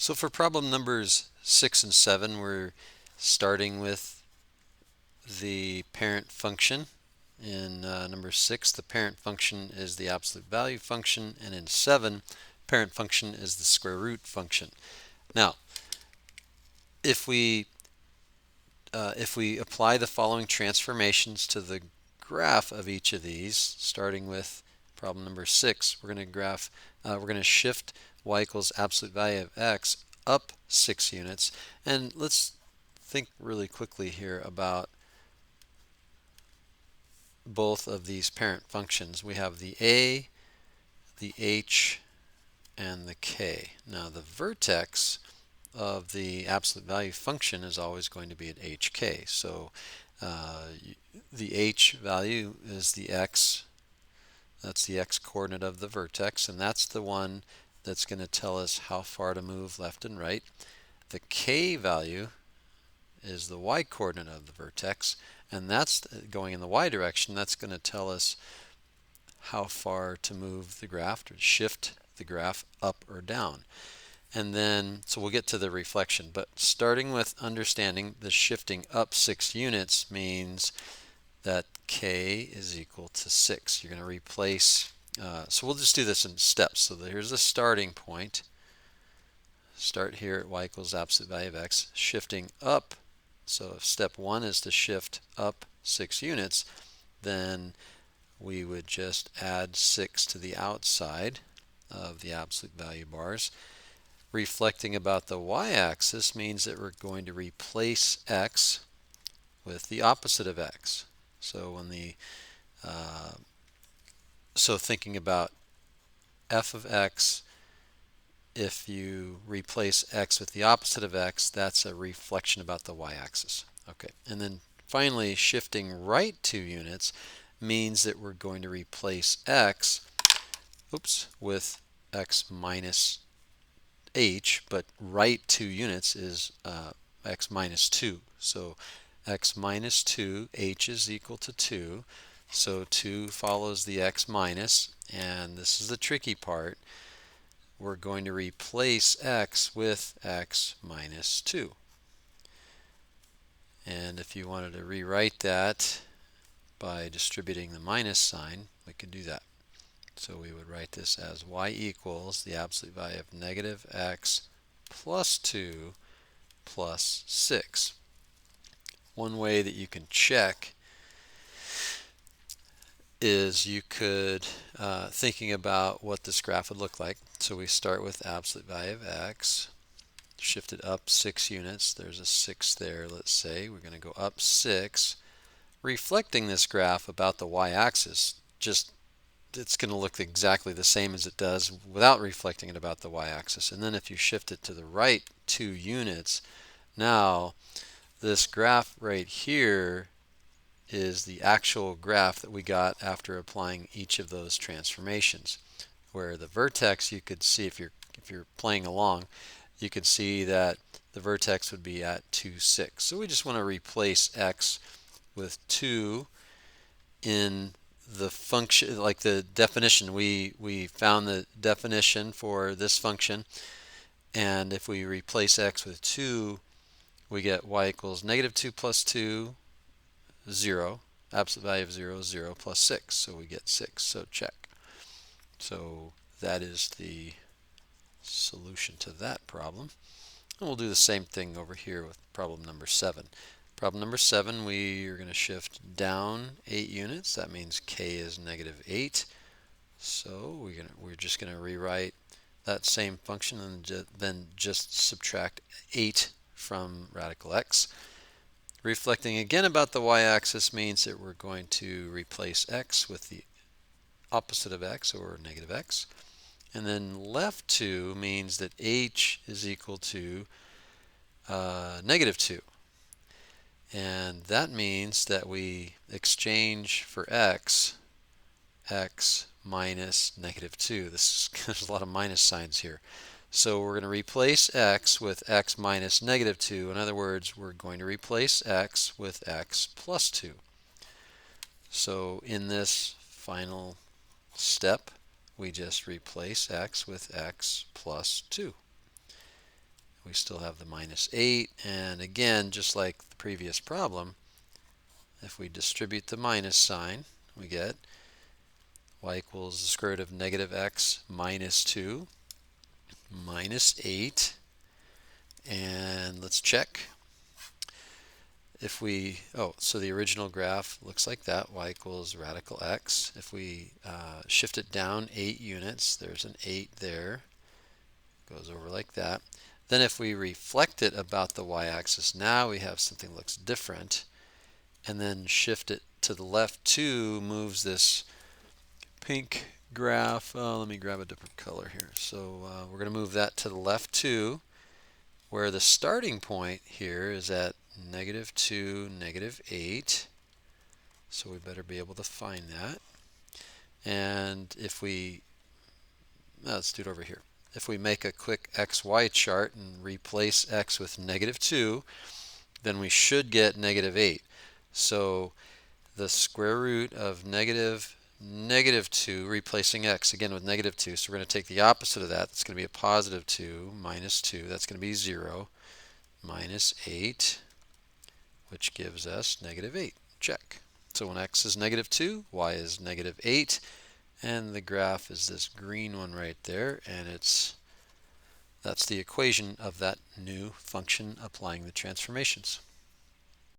So for problem numbers 6 and 7, we're starting with the parent function. In number 6, the parent function is the absolute value function, and in 7, parent function is the square root function. Now, if we apply the following transformations to the graph of each of these, starting with problem number 6, we're going to shift y equals absolute value of x up 6 units. And let's think really quickly here about both of these parent functions. We have the a, the h, and the k. Now the vertex of the absolute value function is always going to be at hk. So the h value is the x, that's the x coordinate of the vertex, and that's the one that's going to tell us how far to move left and right. The k value is the y coordinate of the vertex, and that's going in the y direction. That's going to tell us how far to move the graph, to shift the graph up or down. And then, so we'll get to the reflection, but starting with understanding the shifting up 6 units means that k is equal to 6. You're going to replace, so we'll just do this in steps. So here's the starting point. Start here at y equals absolute value of x, shifting up. So if step 1 is to shift up 6 units, then we would just add 6 to the outside of the absolute value bars. Reflecting about the y-axis means that we're going to replace x with the opposite of x. So so thinking about f of x, if you replace x with the opposite of x, that's a reflection about the y-axis. Okay, and then finally, shifting right 2 units means that we're going to replace x, with x minus h, but right 2 units is x minus 2. So x minus 2, h is equal to 2. So 2 follows the x minus, and this is the tricky part. We're going to replace x with x minus 2. And if you wanted to rewrite that by distributing the minus sign, we could do that. So we would write this as y equals the absolute value of negative x plus 2 plus 6. One way that you can check is you could, thinking about what this graph would look like. So we start with absolute value of x, shift it up 6 units. There's a 6 there, let's say. We're going to go up 6. Reflecting this graph about the y-axis, it's going to look exactly the same as it does without reflecting it about the y-axis. And then if you shift it to the right 2 units, now this graph right here is the actual graph that we got after applying each of those transformations. Where the vertex, you could see, if you're playing along, you could see that the vertex would be at 2, 6. So we just want to replace x with 2 in the function, like the definition. We found the definition for this function, and if we replace x with 2, we get y equals negative 2 plus 2, 0. Absolute value of 0 is 0 plus 6, so we get 6, so check. So that is the solution to that problem. And we'll do the same thing over here with problem number 7. Problem number 7, we are going to shift down 8 units. That means k is negative 8. So we're just going to rewrite that same function and then just subtract 8 from radical x. Reflecting again about the y-axis means that we're going to replace x with the opposite of x, or negative x. And then left 2 means that h is equal to negative 2. And that means that we exchange for x minus negative 2. There's a lot of minus signs here. So we're going to replace x with x minus negative 2. In other words, we're going to replace x with x plus 2. So in this final step, we just replace x with x plus 2. we still have the minus 8. And again, just like the previous problem, if we distribute the minus sign, we get y equals the square root of negative x minus 2 minus 8. And let's check. If we, so the original graph looks like that, y equals radical x. If we shift it down 8 units, there's an 8 there, goes over like that. Then if we reflect it about the y-axis, now we have something that looks different. And then shift it to the left 2 moves this pink graph. Let me grab a different color here. So we're going to move that to the left 2, where the starting point here is at -2, -8. So we better be able to find that. And if we, let's do it over here. If we make a quick XY chart and replace x with -2, then we should get -8. So the square root of -2, replacing x again with -2. So we're going to take the opposite of that. That's going to be a +2 minus 2. That's going to be 0 minus 8, which gives us -8. Check. So when x is -2, y is -8, and the graph is this green one right there, and that's the equation of that new function applying the transformations.